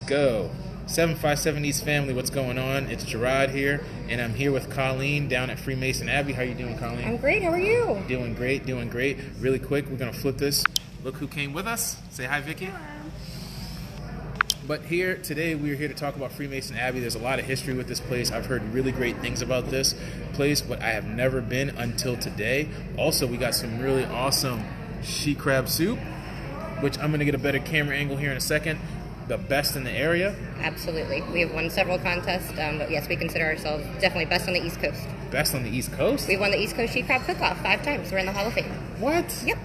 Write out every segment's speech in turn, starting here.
go. 757 East family, what's going on? It's Jeraud here, and I'm here with Colleen down at Freemason Abbey. How you doing, Colleen? I'm great. How are you? Doing great, doing great. Really quick, we're going to flip this. Look who came with us. Say hi, Vicky. Hello. But here, today, we're here to talk about Freemason Abbey. There's a lot of history with this place. I've heard really great things about this place, but I have never been until today. Also, we got some really awesome she crab soup, which I'm going to get a better camera angle here in a second. The best in the area. Absolutely. We have won several contests, but yes, we consider ourselves definitely best on the East Coast. Best on the East Coast? We've won the East Coast She Crab Cook-Off 5 times. We're in the Hall of Fame. What? Yep.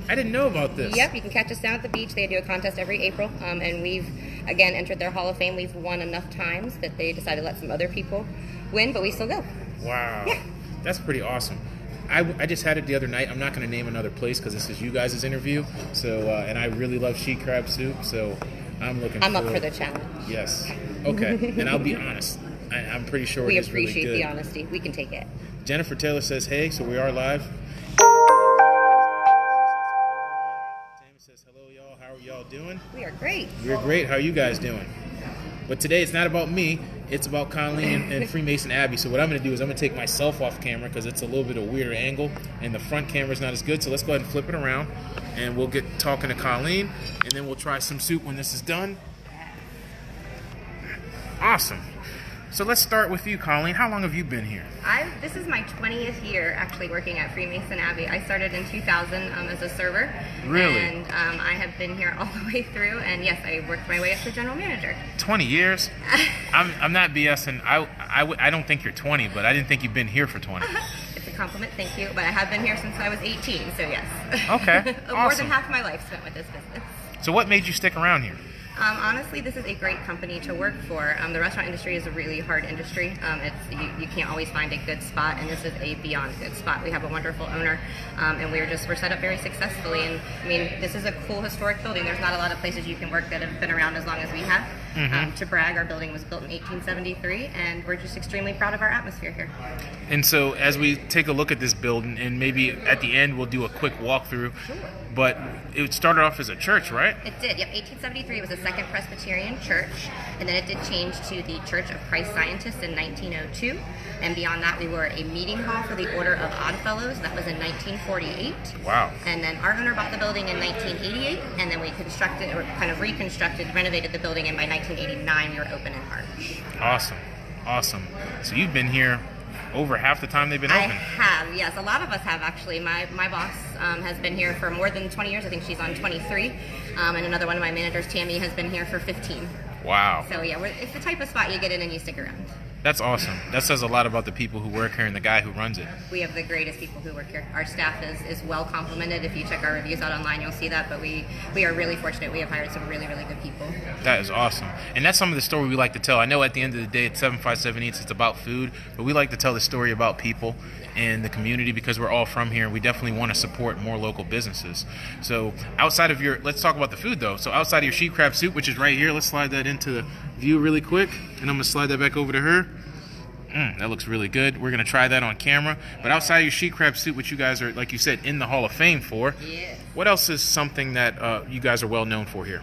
I didn't know about this. Yep, you can catch us down at the beach. They do a contest every April, and we've, again, entered their Hall of Fame. We've won enough times that they decided to let some other people win, but we still go. Wow. Yeah. That's pretty awesome. I just had it the other night. I'm not going to name another place because this is you guys' interview. So, and I really love she crab soup, so I'm up for the challenge. Yes. Okay. And I'll be honest. I'm pretty sure We it is appreciate really good. the honesty. We can take it. Jennifer Taylor says, hey, so we are live. Tammy says, hello, y'all. How are y'all doing? We are great. We're great. How are you guys doing? But today it's not about me. It's about Colleen and Freemason Abbey. So what I'm going to do is I'm going to take myself off camera because it's a little bit of a weirder angle and the front camera's not as good. So let's go ahead and flip it around and we'll get talking to Colleen and then we'll try some soup when this is done. Awesome. So let's start with you, Colleen. How long have you been here? This is my 20th year actually working at Freemason Abbey. I started in 2000 as a server. Really? And I have been here all the way through. And yes, I worked my way up to general manager. 20 years? I'm not BSing. I don't think you're 20, but I didn't think you've been here for 20. It's a compliment, thank you. But I have been here since I was 18, so yes. Okay, More awesome. than half my life spent with this business. So what made you stick around here? Honestly, this is a great company to work for. The restaurant industry is a really hard industry. You can't always find a good spot, and this is a beyond good spot. We have a wonderful owner, and we're set up very successfully. And I mean, this is a cool historic building. There's not a lot of places you can work that have been around as long as we have. To brag, our building was built in 1873, and we're just extremely proud of our atmosphere here. And so as we take a look at this building, and maybe at the end we'll do a quick walkthrough, but it started off as a church, right? It did, yep. 1873 was the Second Presbyterian Church, and then it did change to the Church of Christ Scientists in 1902, and beyond that we were a meeting hall for the Order of Oddfellows. That was in 1948. Wow. And then our owner bought the building in 1988, and then we constructed, or kind of reconstructed, renovated the building, and by 1989 we were open in March. Awesome. So you've been here over half the time they've been open. I have, yes. A lot of us have, actually. My boss has been here for more than 20 years. I think she's on 23. And another one of my managers, Tammy, has been here for 15. Wow. So yeah, it's the type of spot you get in and you stick around. That's awesome. That says a lot about the people who work here and the guy who runs it. We have the greatest people who work here. Our staff is well complimented. If you check our reviews out online, you'll see that. But we are really fortunate. We have hired some really, really good people. That is awesome. And that's some of the story we like to tell. I know at the end of the day, at 757 Eats, it's about food. But we like to tell the story about people and the community because we're all from here. We definitely want to support more local businesses. So outside of let's talk about the food though. So outside of your she crab soup, which is right here, let's slide that into the view really quick. And I'm going to slide that back over to her. That looks really good. We're going to try that on camera. But outside of your she crab soup, which you guys are, like you said, in the Hall of Fame for, what else is something that you guys are well known for here?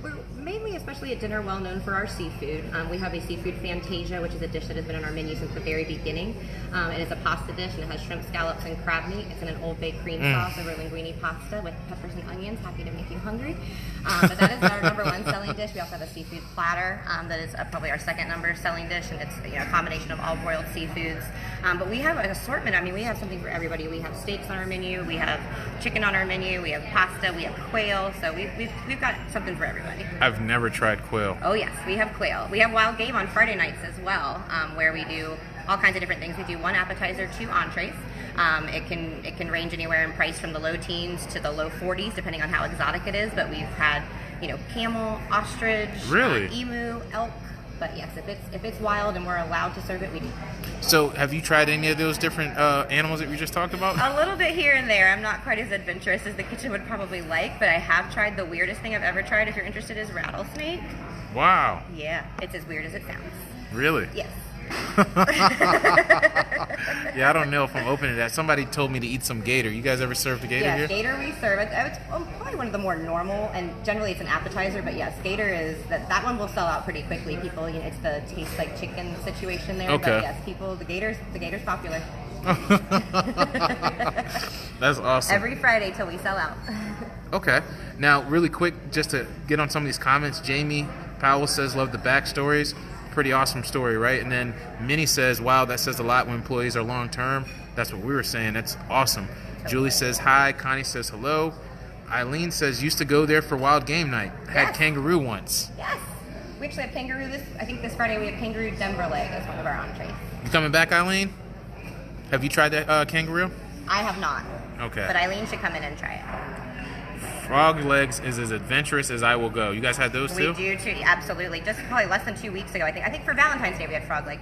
We're mainly, especially at dinner, well known for our seafood. We have a seafood fantasia, which is a dish that has been on our menu since the very beginning. It is a pasta dish, and it has shrimp, scallops, and crab meat. It's in an Old Bay cream sauce over linguine pasta with peppers and onions. Happy to make you hungry. But that is our number one selling dish. We also have a seafood platter that is probably our second number selling dish, and it's a combination of all broiled seafoods. But we have an assortment. I mean, we have something for everybody. We have steaks on our menu. We have chicken on our menu. We have pasta. We have quail. So we've got something for everybody. I've never tried quail. Oh yes, we have quail. We have wild game on Friday nights as well, where we do all kinds of different things. We do 1 appetizer, 2 entrees. It can range anywhere in price from the low teens to the low 40s, depending on how exotic it is. But we've had, camel, ostrich, emu, elk. But yes, if it's wild and we're allowed to serve it, we do. So have you tried any of those different animals that we just talked about? A little bit here and there. I'm not quite as adventurous as the kitchen would probably like, but I have tried the weirdest thing I've ever tried, if you're interested, is rattlesnake. Wow. Yeah, it's as weird as it sounds. Really? Yes. Yeah, I don't know if I'm open to that. Somebody told me to eat some gator. You guys ever served a gator Yeah, here? gator we serve. It's probably one of the more normal, and generally it's an appetizer. But yes, gator is that one will sell out pretty quickly. People, it's the taste like chicken situation there. Okay. But yes, the gator's popular. That's awesome. Every Friday till we sell out. Okay. Now, really quick, just to get on some of these comments, Jamie Powell says, love the backstories. Pretty awesome story, right? And then Minnie says, wow, that says a lot when employees are long-term. That's what we were saying. That's awesome. Julie says, hi. Connie says, hello. Eileen says, used to go there for wild game night. Had Yes. kangaroo once. Yes. We actually have kangaroo I think this Friday we have kangaroo Denver leg as one of our entrees. You coming back, Eileen? Have you tried that kangaroo? I have not. Okay. But Eileen should come in and try it. Frog legs is as adventurous as I will go. You guys had those too? We do too, absolutely. Just probably less than 2 weeks ago, I think. I think for Valentine's Day we had frog legs.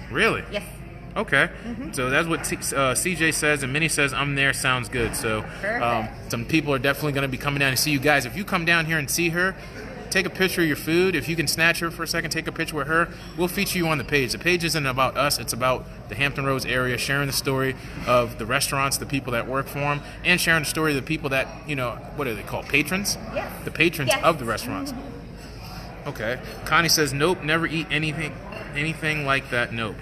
Really? Yes. Okay. So that's what CJ says, and Minnie says, I'm there, sounds good. So Perfect. some people are definitely going to be coming down to see you guys. If you come down here and see her, take a picture of your food. If you can snatch her for a second, take a picture with her. We'll feature you on the page. The page isn't about us. It's about the Hampton Roads area, sharing the story of the restaurants, the people that work for them, and sharing the story of the people that, what are they called, patrons? Yes. The patrons Yes. of the restaurants. Okay. Connie says, nope, never eat anything like that, nope.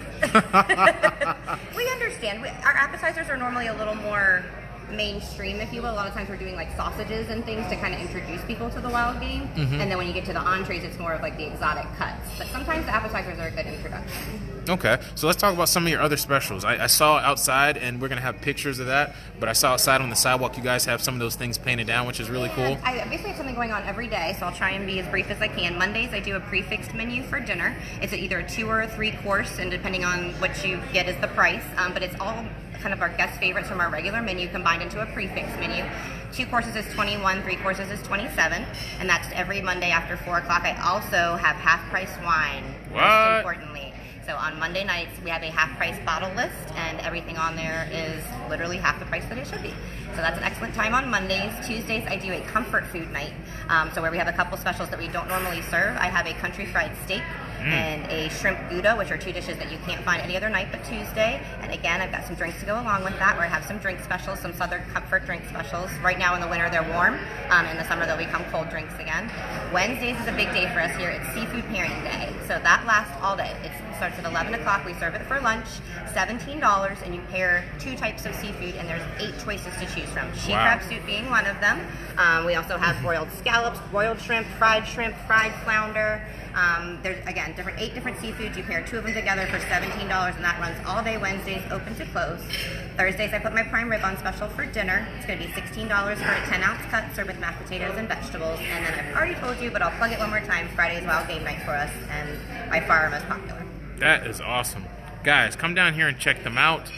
We understand. Our appetizers are normally a little more mainstream, if you will. A lot of times we're doing like sausages and things to kind of introduce people to the wild game. And then when you get to the entrees, it's more of like the exotic cuts. But sometimes the appetizers are a good introduction. Okay, so let's talk about some of your other specials. I saw outside, and we're going to have pictures of that, but I saw outside on the sidewalk you guys have some of those things painted down, which is really cool. I basically have something going on every day, so I'll try and be as brief as I can. Mondays, I do a prefixed menu for dinner. It's either a 2 or a 3 course, and depending on what you get is the price. But it's all kind of our guest favorites from our regular menu combined into a prefixed menu. 2 courses is 21, 3 courses is 27, and that's every Monday after 4 o'clock. I also have half-price wine, What? most importantly. So on Monday nights, we have a half-price bottle list, and everything on there is literally half the price that it should be. So that's an excellent time on Mondays. Tuesdays, I do a comfort food night, so where we have a couple specials that we don't normally serve. I have a country fried steak and a shrimp gouda, which are 2 dishes that you can't find any other night but Tuesday. And again, I've got some drinks to go along with that, where I have some drink specials, some Southern comfort drink specials. Right now in the winter, they're warm. In the summer, they'll become cold drinks again. Wednesdays is a big day for us here. It's seafood pairing day. So that lasts all day. It starts at 11 o'clock. We serve it for lunch, $17, and you pair 2 types of seafood, and there's 8 choices to choose from. She crab soup being one of them. We also have broiled scallops, broiled shrimp, fried flounder. There's, again, 8 different seafoods. You pair 2 of them together for $17, and that runs all day Wednesdays, open to close. Thursdays, I put my prime rib on special for dinner. It's going to be $16 for a 10-ounce cut served with mashed potatoes and vegetables. And then I've already told you, but I'll plug it one more time. Friday's wild game night for us, and by far our most popular. That is awesome. Guys, come down here and check them out.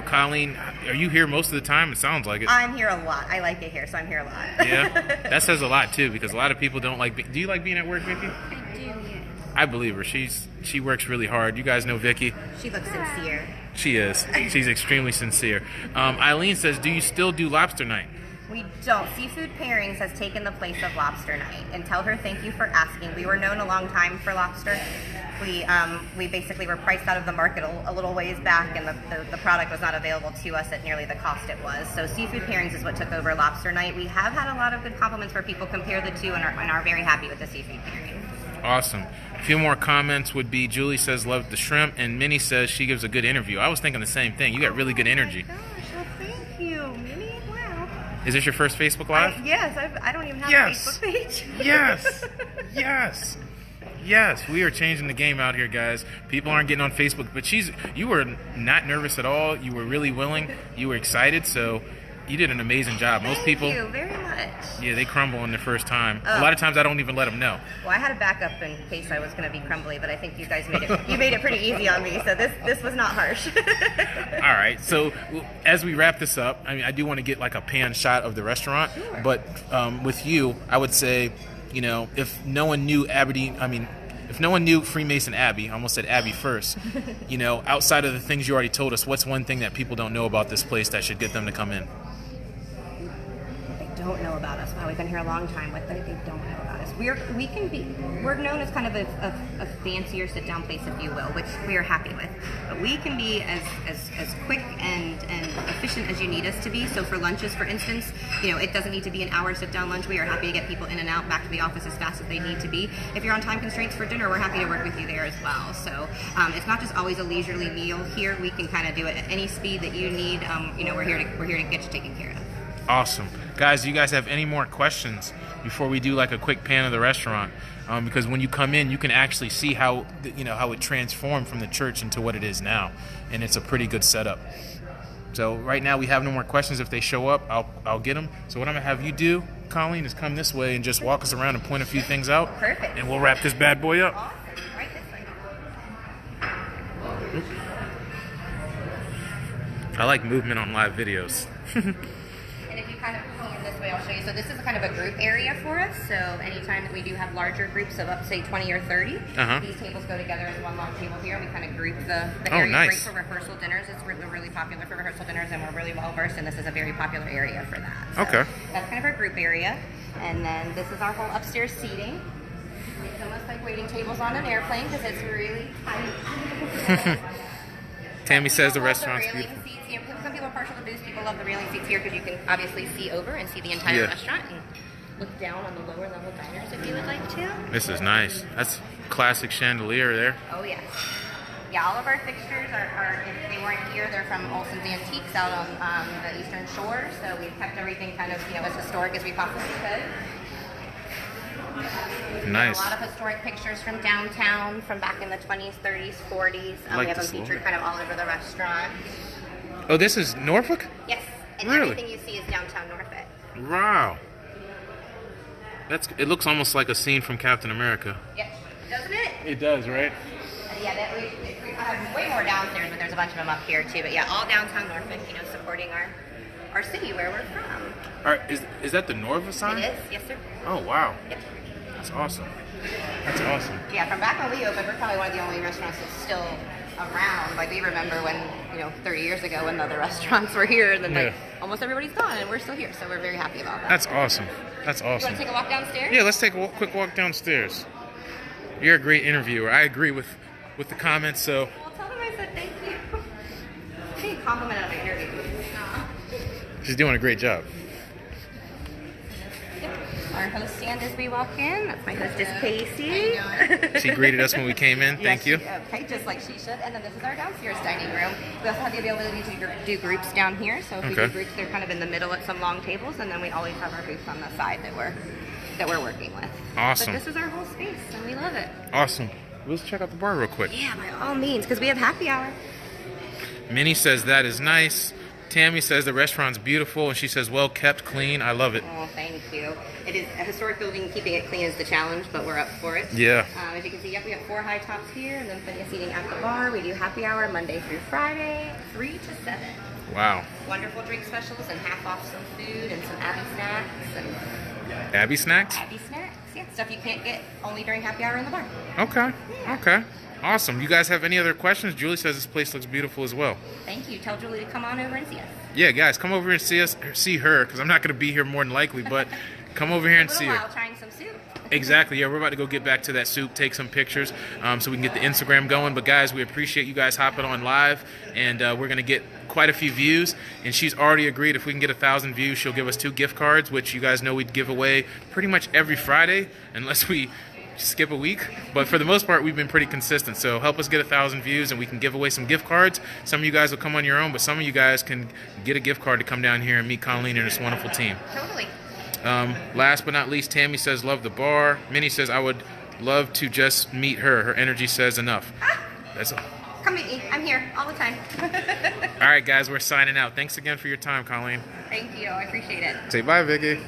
Colleen, are you here most of the time? It sounds like it. I'm here a lot. I like it here, so I'm here a lot. Yeah, that says a lot too, because a lot of people don't like. Do you like being at work, Vicky? I do, yes. I believe her. She works really hard. You guys know Vicky. She looks sincere. She is. She's extremely sincere. Eileen says, do you still do lobster night? We don't. Seafood Pairings has taken the place of lobster night. And tell her thank you for asking. We were known a long time for lobster. We basically were priced out of the market a little ways back, and the product was not available to us at nearly the cost it was. So Seafood Pairings is what took over lobster night. We have had a lot of good compliments where people compare the two and are very happy with the Seafood Pairings. Awesome. A few more comments would be, Julie says, love the shrimp, and Minnie says she gives a good interview. I was thinking the same thing. You got really good energy. Gosh, well, thank you, Minnie. Wow. Is this your first Facebook Live? Yes, I don't even have Yes. a Facebook page. Yes. Yes. Yes, we are changing the game out here, guys. People aren't getting on Facebook, but you were not nervous at all. You were really willing. You were excited, so you did an amazing job. Most people, Thank you very much. yeah, they crumble on their first time. Oh. A lot of times I don't even let them know. Well, I had a backup in case I was going to be crumbly, but I think you guys made it pretty easy on me, so this was not harsh. All right, so as we wrap this up, I do want to get like a pan shot of the restaurant, but with you, I would say, if no one knew Freemason Abbey, I almost said Abbey first, outside of the things you already told us, what's one thing that people don't know about this place that should get them to come in? They don't know about us. Wow, we've been here a long time. What they don't know about us. we're known as kind of a fancier sit down place, if you will, which we are happy with. But we can be as quick and efficient as you need us to be. So for lunches, for instance, it doesn't need to be an hour sit down lunch. We are happy to get people in and out back to the office as fast as they need to be. If you're on time constraints for dinner, we're happy to work with you there as well. So it's not just always a leisurely meal here. We can kind of do it at any speed that you need. We're here to get you taken care of. Awesome. Guys, do you guys have any more questions before we do like a quick pan of the restaurant? Because when you come in, you can actually see how it transformed from the church into what it is now. And it's a pretty good setup. So right now we have no more questions. If they show up, I'll get them. So what I'm going to have you do, Colleen, is come this way and just walk us around and point a few things out. Perfect. And we'll wrap this bad boy up. Awesome. Right this way. I like movement on live videos. And if you kind of come in this way, I'll show you. So this is kind of a group area for us. So anytime that we do have larger groups of up to say 20 or 30, these tables go together as one long table here. We kind of group the area. Nice. Great for rehearsal dinners. It's really popular for rehearsal dinners, and we're really well versed, and this is a very popular area for that. So Okay. That's kind of our group area. And then this is our whole upstairs seating. It's almost like waiting tables on an airplane because it's really tiny. Tammy says the People love restaurant's railing beautiful. seats. Some people are partial to booths. People love the railing seats here because you can obviously see over and see the entire restaurant and look down on the lower level diners if you would like to. This is nice. That's classic chandelier there. Oh yes. Yeah, all of our fixtures are if they weren't here, they're from Olson's Antiques out on the Eastern Shore. So we've kept everything kind of as historic as we possibly could. Nice. A lot of historic pictures from downtown, from back in the 20s, 30s, 40s. We have them featured kind of all over the restaurant. Oh, this is Norfolk? Yes, and Really? everything you see is downtown Norfolk. Wow. It looks almost like a scene from Captain America. Yep, doesn't it? It does, right? Yeah, we have way more downstairs, but there's a bunch of them up here too. But yeah, all downtown Norfolk, supporting our city where we're from. All right, is that the Norfolk sign? It is, yes sir. Oh, wow. Yep. That's awesome. That's awesome. Yeah, from back when we opened, we're probably one of the only restaurants that's still around. Like we remember when 30 years ago when the other restaurants were here, and then almost everybody's gone, and we're still here. So we're very happy about that. That's awesome. That's You want awesome. to take a walk downstairs? Yeah, let's take a quick walk downstairs. You're a great interviewer. I agree with the comments. So Well, tell them I said thank you. I didn't compliment on my interview. she's doing a great job. Our host stand as we walk in. That's my hostess, Casey. She greeted us when we came in. Thank you. Okay, just like she should. And then this is our downstairs dining room. We also have the ability to do groups down here. So if we do groups, they're kind of in the middle at some long tables, and then we always have our booths on the side that we're working with. Awesome. But this is our whole space, and we love it. Awesome. Let's check out the bar real quick. Yeah, by all means, because we have happy hour. Minnie says that is nice. Tammy says the restaurant's beautiful, and she says well kept, clean. I love it. Oh, thank you. It is a historic building. Keeping it clean is the challenge, but we're up for it. Yeah. As you can see, we have 4 high tops here, and then plenty of seating at the bar. We do happy hour Monday through Friday, 3 to 7. Wow. Wonderful drink specials and half off some food and some Abbey snacks and Abbey snacks? Abbey snacks. Yeah, stuff you can't get only during happy hour in the bar. Okay. Okay. Awesome. You guys have any other questions? Julie says this place looks beautiful as well. Thank you. Tell Julie to come on over and see us. Yeah, guys, come over and see her, because I'm not going to be here more than likely, but come over here and see her. While trying some soup. Exactly. Yeah, we're about to go get back to that soup, take some pictures, so we can get the Instagram going. But guys, we appreciate you guys hopping on live, and we're going to get quite a few views. And she's already agreed if we can get 1,000 views, she'll give us 2 gift cards, which you guys know we'd give away pretty much every Friday, unless we skip a week. But for the most part, we've been pretty consistent. So help us get 1,000 views, and we can give away some gift cards. Some of you guys will come on your own, but some of you guys can get a gift card to come down here and meet Colleen and this wonderful team. Totally. Last but not least, Tammy says love the bar. Minnie says I would love to just meet her. Her energy says enough. That's all. Come meet me. I'm here all the time. All right, guys, we're signing out. Thanks again for your time, Colleen. Thank you. I appreciate it. Say bye, Vicky.